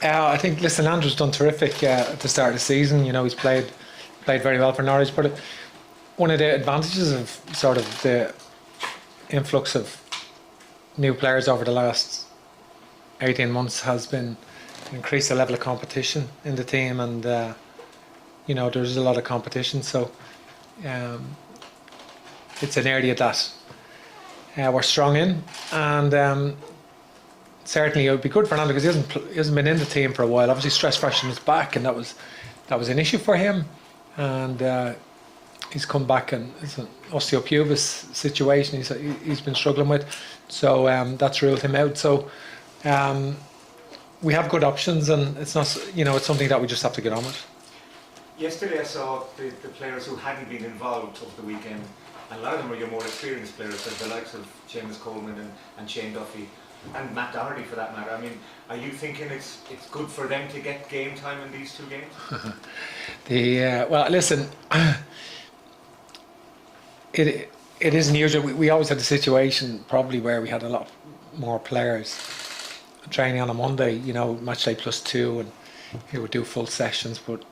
I think, listen, Andrew's done terrific at the start of the season. He's played very well for Norwich. But one of the advantages of sort of the influx of new players over the last 18 months has been increase the level of competition in the team, and there's a lot of competition. So it's an area that we're strong in, and certainly it would be good for him because he hasn't been in the team for a while. Obviously, stress fracture in his back, and that was an issue for him. And he's come back, and it's an osteopubis situation he's been struggling with. So that's ruled him out. So we have good options, and it's not, it's something that we just have to get on with. Yesterday I saw the players who hadn't been involved over the weekend, and a lot of them were your more experienced players, like the likes of Seamus Coleman and Shane Duffy, and Matt Doherty for that matter. I mean, are you thinking it's good for them to get game time in these two games? Well, listen, it isn't usual. We always had a situation probably where we had a lot more players training on a Monday, match day +2, and he would do full sessions. But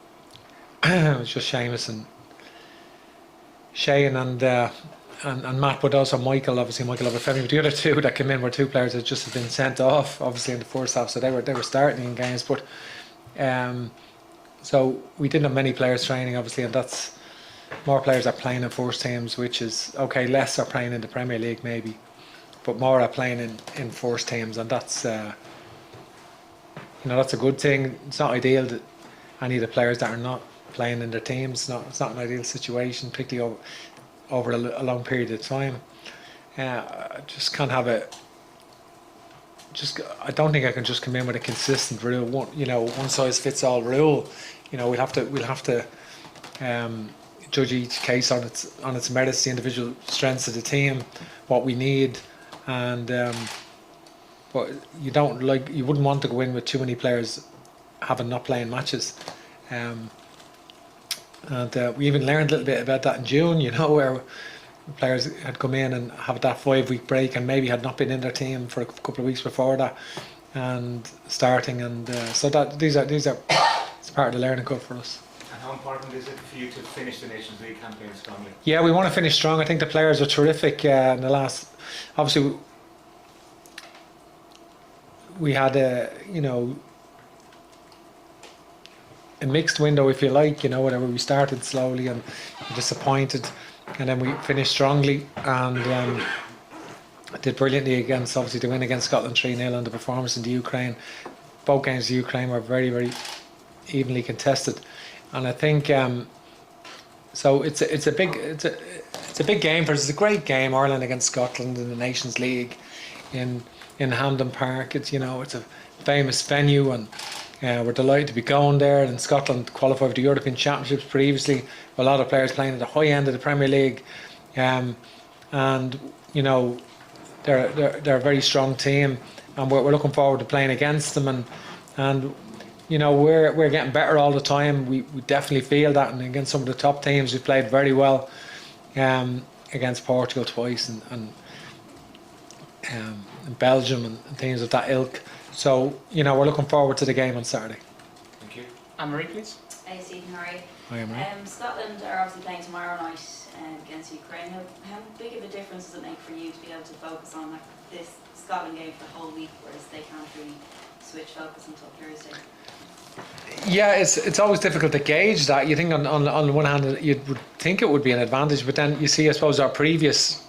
it was just Seamus and Shane and Matt, but also Michael Obafemi. But the other two that came in were two players that just had been sent off, obviously, in the first half, so they were starting in games. But so we didn't have many players training, obviously, and that's more players are playing in first teams, which is okay. Less are playing in the Premier League maybe, but more are playing in first teams, and that's that's a good thing. It's not ideal that any of the players that are not playing in their teams. It's not an ideal situation, particularly over a long period of time. I just can't have I don't think I can just come in with a consistent rule, one size fits all rule. We'll have to judge each case on its merits, the individual strengths of the team, what we need, and but you wouldn't want to go in with too many players having not playing matches. And we even learned a little bit about that in June, where players had come in and have that 5-week break and maybe had not been in their team for a couple of weeks before that and starting, and so that these are it's part of the learning curve for us. And how important is it for you to finish the Nations League campaign strongly? Yeah, we want to finish strong. I think the players are terrific in the last. Obviously, we had a mixed window, if you like, whatever. We started slowly and disappointed, and then we finished strongly and did brilliantly against, obviously, the win against Scotland 3-0 and the performance in the Ukraine. Both games in Ukraine were very, very evenly contested, and I think so. It's a big game for us. It's a great game, Ireland against Scotland in the Nations League in Hampden Park. It's it's a famous venue, and we're delighted to be going there. And Scotland qualified for the European Championships previously. A lot of players playing at the high end of the Premier League, and they're a very strong team, and we're looking forward to playing against them. And we're getting better all the time. We definitely feel that, and against some of the top teams, we played very well against Portugal twice, and Belgium and teams of that ilk. So, we're looking forward to the game on Saturday. Thank you. Anne-Marie, please. Hey, Stephen, how are you? Hi, Anne-Marie. Scotland are obviously playing tomorrow night against Ukraine. How big of a difference does it make for you to be able to focus on this Scotland game for the whole week, whereas they can't really switch focus until Thursday? Yeah, it's always difficult to gauge that. You think on the one hand you would think it would be an advantage, but then you see, I suppose, our previous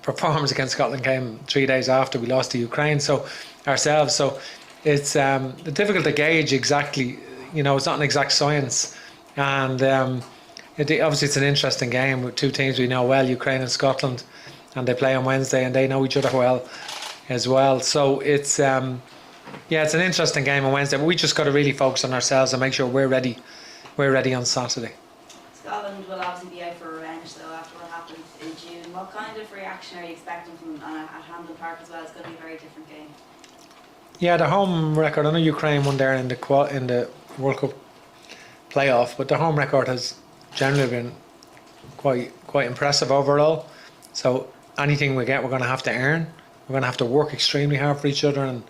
performance against Scotland came 3 days after we lost to Ukraine, so ourselves. So it's difficult to gauge exactly. It's not an exact science, and obviously it's an interesting game with two teams we know well, Ukraine and Scotland, and they play on Wednesday and they know each other well as well. So it's it's an interesting game on Wednesday, but we just got to really focus on ourselves and make sure we're ready on Saturday. Scotland will obviously be out for revenge though after what happened in June. What kind of reaction are you expecting from at Hampden Park as well? It's going to be a very different game. Yeah, the home record, I know Ukraine won there in the World Cup playoff, but the home record has generally been quite impressive overall. So anything we get, we're going to have to earn. We're going to have to work extremely hard for each other, and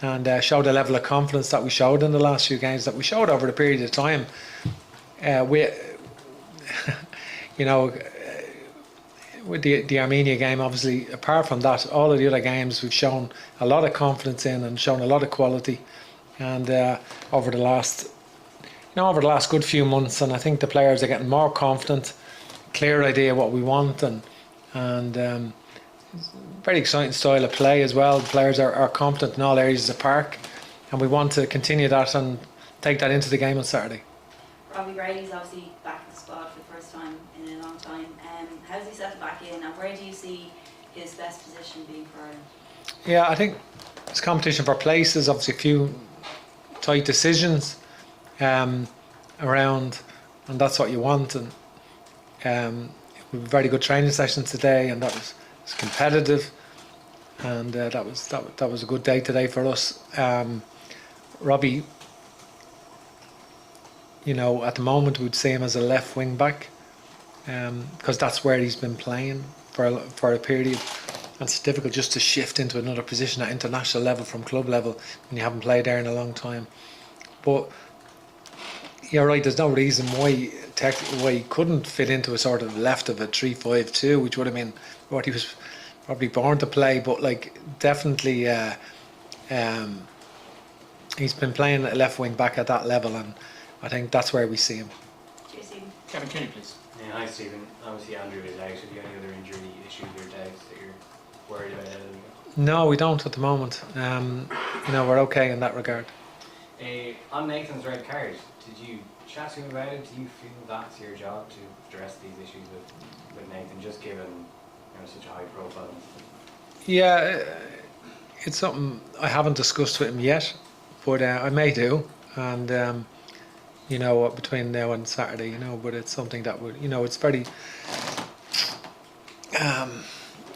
and show the level of confidence that we showed in the last few games, that we showed over the period of time. We, you know, with the Armenia game, obviously, apart from that, all of the other games we've shown a lot of confidence in and shown a lot of quality. And over the last good few months, and I think the players are getting more confident, clear idea what we want, and very exciting style of play as well. The players are confident in all areas of the park, and we want to continue that and take that into the game on Saturday. Robbie Brady's obviously back in the squad for the first time in a long time. How does he settle back in, and where do you see his best position being for Ireland? Yeah, I think it's competition for places. Obviously, a few tight decisions around, and that's what you want. And we had a very good training session today, and that was competitive, and that was a good day today for us. Robbie, you know, at the moment we'd see him as a left wing back, because that's where he's been playing for a period. And it's difficult just to shift into another position at international level from club level when you haven't played there in a long time. But you're right, there's no reason why he couldn't fit into a sort of left of a 3-5-2, which would have been what he was probably born to play. But like, definitely he's been playing a left wing back at that level, and I think that's where we see him. Cheers, Stephen. Kevin Kinney, please. Yeah, hi Stephen. Obviously Andrew is out. Have you any other injury issues or doubts that you're worried about ahead of the game? No, we don't at the moment. You know, we're okay in that regard. On Nathan's red card, did you chat to him about it? Do you feel that's your job to address these issues with Nathan, just given, you know, such a high profile? Yeah, it's something I haven't discussed with him yet, but I may do, and you know, between now and Saturday, you know, but it's something that would, you know, it's very,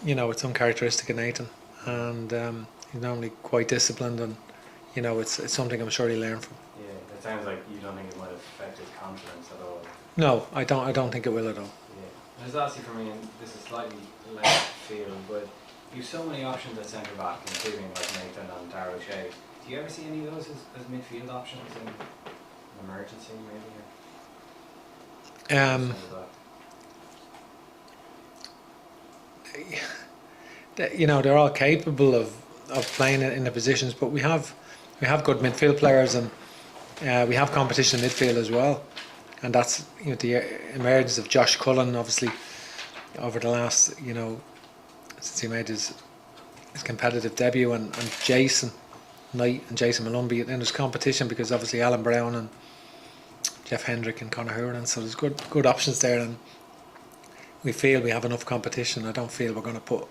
you know, it's uncharacteristic of Nathan, and he's normally quite disciplined, and you know, it's something I'm sure he'll learn from. Yeah, it sounds like you don't think it might affect his confidence at all. No, I don't think it will at all. Yeah, there's obviously for me, and this is slightly left field, but you have so many options at centre back, including like Nathan and Darrell Shea. Do you ever see any of those as midfield options in an emergency, maybe? You know, they're all capable of playing in the positions, but we have good midfield players, and we have competition in midfield as well, and that's, you know, the emergence of Josh Cullen, obviously, over the last, you know, since he made his competitive debut, and Jason Knight and Jason Malumbi, and there's competition because obviously Alan Brown and Jeff Hendrick and Conor Houran, so there's good options there, and we feel we have enough competition. I don't feel we're going to put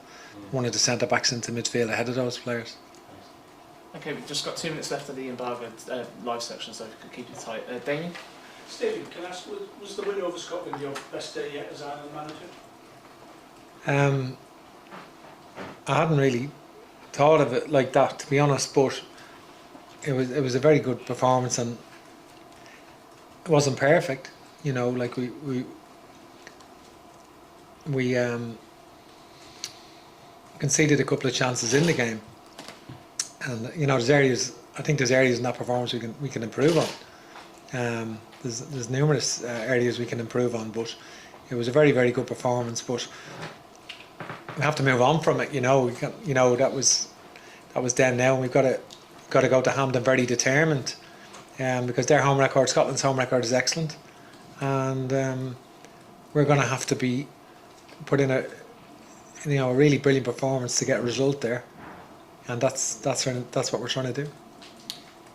one of the centre backs into midfield ahead of those players. Okay, we've just got 2 minutes left of the embargoed live section, so if we could keep it tight. Damien? Stephen, can I ask, was the win over Scotland your best day yet as Ireland manager? I hadn't really thought of it like that, to be honest, but it was a very good performance, and it wasn't perfect, you know, like we conceded a couple of chances in the game, and you know, I think there's areas in that performance we can improve on. There's numerous areas we can improve on, but it was a very, very good performance. But we have to move on from it. You know, that was then. Now, and we've got to go to Hampden very determined, because their home record, Scotland's home record, is excellent, and we're going to have to put in a really brilliant performance to get a result there, and that's what we're trying to do.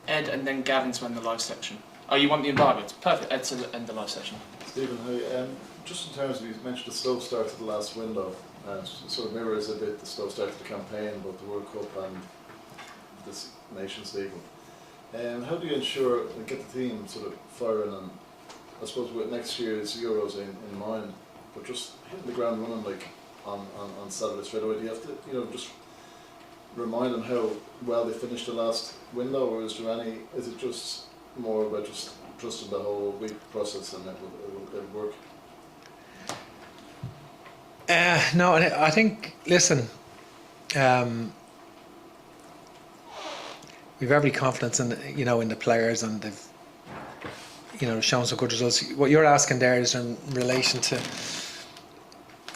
Ed and then Gavin to end the live section. Oh, you want the embargo? Perfect. Ed to end the live section. Stephen, hi. Just in terms of, you mentioned the slow start to the last window, and it sort of mirrors a bit the slow start to the campaign, both the World Cup and this Nations League. How do you ensure and get the team sort of firing, and I suppose with next year's Euros in mind, but just hitting the ground running like on Saturday straight away? Do you have to, you know, just remind them how well they finished the last window, or is it just more about just trusting the whole week process and it will work? No, I think, listen, we've every confidence in in the players, and they've shown some good results. What you're asking there is in relation to.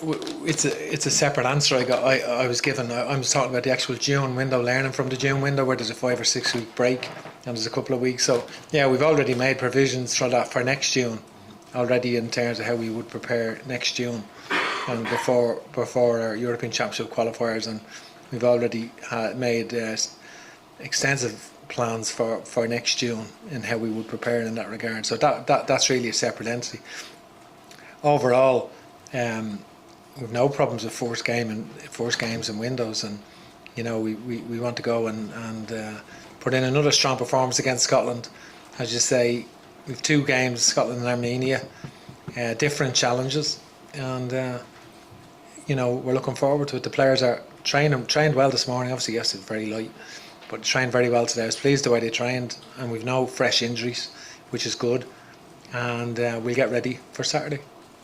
It's a separate answer I was given. I'm talking about the actual June window, learning from the June window where there's a 5 or 6 week break and there's a couple of weeks. So yeah, we've already made provisions for that for next June already, in terms of how we would prepare next June and before our European Championship qualifiers, and we've already made extensive plans for next June and how we would prepare in that regard. So that's really a separate entity. Overall, we've no problems with first games and windows, and we want to go and put in another strong performance against Scotland. As you say, we've 2 games, Scotland and Armenia, different challenges, and we're looking forward to it. The players are trained well this morning. Obviously yesterday was very light, but trained very well today. I was pleased the way they trained, and we've no fresh injuries, which is good, and we'll get ready for Saturday.